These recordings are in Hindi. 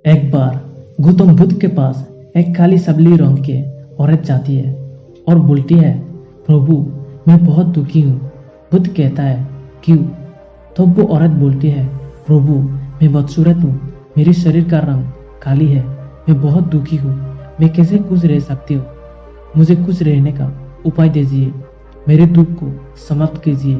एक बार गौतम बुद्ध के पास एक काली सबली रंग की औरत जाती है और बोलती है, प्रभु मैं बहुत दुखी हूँ। बुद्ध कहता है, क्यों? तो वो औरत बोलती है, प्रभु मैं बदसूरत हूँ, मेरे शरीर का रंग काली है, मैं बहुत दुखी हूँ, मैं कैसे खुश रह सकती हूँ? मुझे खुश रहने का उपाय दीजिए, मेरे दुख को समाप्त कीजिए।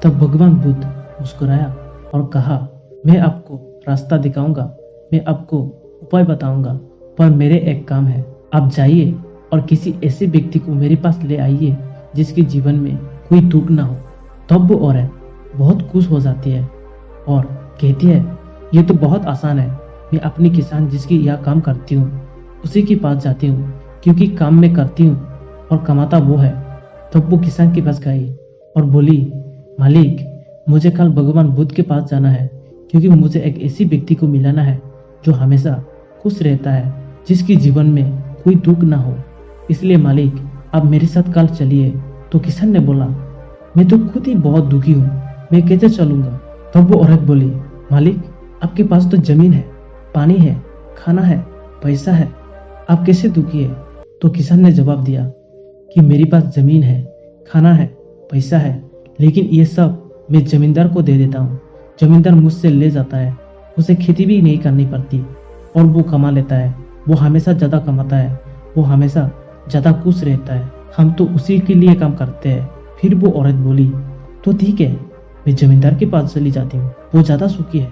तब भगवान बुद्ध मुस्कुराया और कहा, मैं आपको रास्ता दिखाऊंगा, मैं आपको उपाय बताऊंगा, पर मेरे एक काम है। आप जाइए और किसी ऐसे व्यक्ति को मेरे पास ले आइए जिसके जीवन में कोई दुख ना हो। तब वो औरत बहुत खुश हो जाती है और कहती है, ये तो बहुत आसान है, मैं अपनी किसान जिसकी यह काम करती हूँ उसी के पास जाती हूँ, क्योंकि काम मैं करती हूँ और कमाता वो है। तब वो किसान के पास गई और बोली, मालिक मुझे कल भगवान बुद्ध के पास जाना है, क्योंकि मुझे एक ऐसी व्यक्ति को मिलाना है जो हमेशा खुश रहता है, जिसके जीवन में कोई दुख ना हो। इसलिए मालिक आप मेरे साथ कल चलिए। तो किसान ने बोला, मैं तो खुद ही बहुत दुखी हूँ, मैं कैसे चलूंगा? तब वो औरत बोली, मालिक आपके पास तो जमीन है, पानी है, खाना है, पैसा है, आप कैसे दुखी है? तो किसान ने जवाब दिया कि मेरे पास जमीन है, खाना है, पैसा है, लेकिन ये सब मैं जमींदार को दे देता हूँ। जमींदार मुझसे ले जाता है, उसे खेती भी नहीं करनी पड़ती और वो कमा लेता है। वो हमेशा ज्यादा कमाता है, वो हमेशा ज्यादा खुश रहता है, हम तो उसी के लिए काम करते हैं। फिर वो औरत बोली, तो ठीक है, मैं जमींदार के पास चली जाती हूँ, वो ज्यादा सुखी है।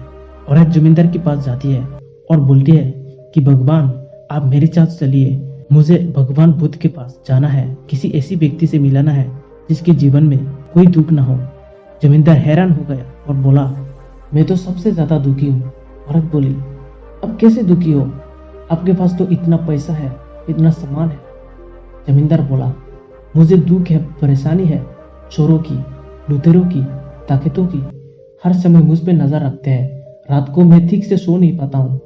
औरत जमींदार के पास जाती है और बोलती है कि भगवान आप मेरे साथ चलिए, मुझे भगवान बुद्ध के पास जाना है, किसी ऐसी व्यक्ति से मिलाना है जिसके जीवन में कोई दुख ना हो। जमींदार हैरान हो गया और बोला, मैं तो सबसे ज्यादा दुखी हूँ। औरत बोली, अब कैसे दुखी हो? आपके पास तो इतना पैसा है, इतना सामान है। जमींदार बोला, मुझे दुख है, परेशानी है, चोरों की, लुटेरों की, ताकतों की, हर समय मुझ पे नजर रखते हैं, रात को मैं ठीक से सो नहीं पाता हूँ।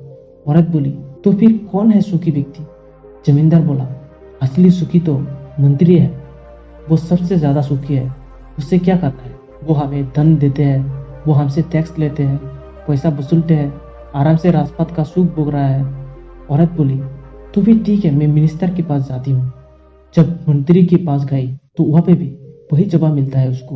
औरत बोली, तो फिर कौन है सुखी व्यक्ति? जमींदार बोला, असली सुखी तो मंत्री है, वो सबसे ज्यादा सुखी है। उससे क्या करना है? वो हमें धन देते हैं, वो हमसे टैक्स लेते हैं, पैसा वसूलते हैं, आराम से राजपाट का सुख भोग रहा है। औरत बोली, तो फिर ठीक है, मैं मिनिस्टर के पास जाती हूँ। जब मंत्री के पास गई तो वहां पे भी वही जवाब मिलता है उसको।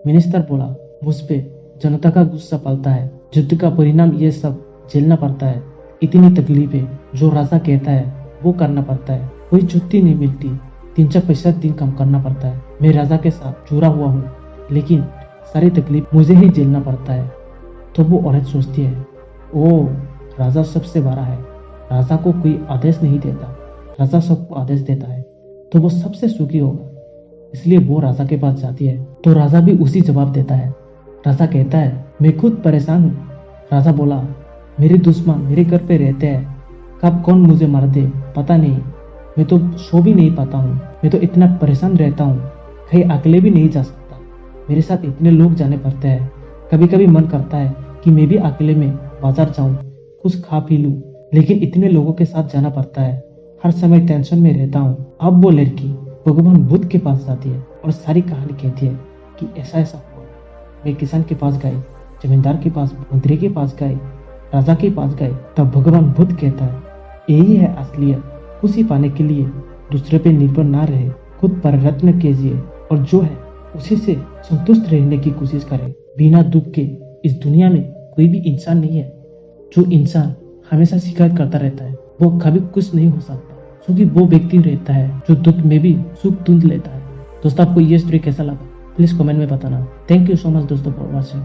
मिनिस्टर बोला, मुझ पे जनता का गुस्सा पलता है, युद्ध का परिणाम ये सब झेलना पड़ता है, इतनी तकलीफें, जो राजा कहता है वो करना पड़ता है, कोई छुट्टी नहीं मिलती, 365 दिन काम करना पड़ता है। मैं राजा के साथ जुड़ा हुआ हूँ, लेकिन सारी तकलीफ मुझे ही झेलना पड़ता है। तो वो औरत सोचती है, ओ राजा सबसे बड़ा है, राजा को कोई आदेश नहीं देता, राजा सबको आदेश देता है, तो वो सबसे सुखी होगा। इसलिए वो राजा के पास जाती है तो राजा भी उसी जवाब देता है। राजा कहता है, मैं खुद परेशान हूँ। राजा बोला, मेरे दुश्मन मेरे घर पे रहते हैं, कब कौन मुझे मार दे पता नहीं, मैं तो सो भी नहीं पाता हूँ, मैं तो इतना परेशान रहता हूँ, कहीं अकेले भी नहीं जा सकता, मेरे साथ इतने लोग जाने पड़ते हैं। कभी कभी मन करता है कि मैं भी अकेले में बाजार जाऊं, कुछ खा पी लूं, लेकिन इतने लोगों के साथ जाना पड़ता है, हर समय टेंशन में रहता हूँ। अब वो लड़की भगवान बुद्ध के पास जाती है और सारी कहानी कहती है कि ऐसा ऐसा हुआ। मैं किसान के पास गई, जमींदार के पास, मंत्री के पास गए, राजा के पास गए। तब भगवान बुद्ध कहता है, यही है असलियत, खुशी पाने के लिए दूसरे पे निर्भर ना रहे, खुद प्रयत्न कीजिए और जो है उसी से संतुष्ट रहने की कोशिश करें। बिना दुख के इस दुनिया में कोई भी इंसान नहीं है। जो इंसान हमेशा शिकायत करता रहता है वो कभी खुश नहीं हो सकता, क्योंकि वो व्यक्ति रहता है जो दुख में भी सुख ढूंढ लेता है। दोस्तों आपको ये स्टोरी कैसा लगा प्लीज कमेंट में बताना। थैंक यू सो मच दोस्तों फॉर वॉचिंग।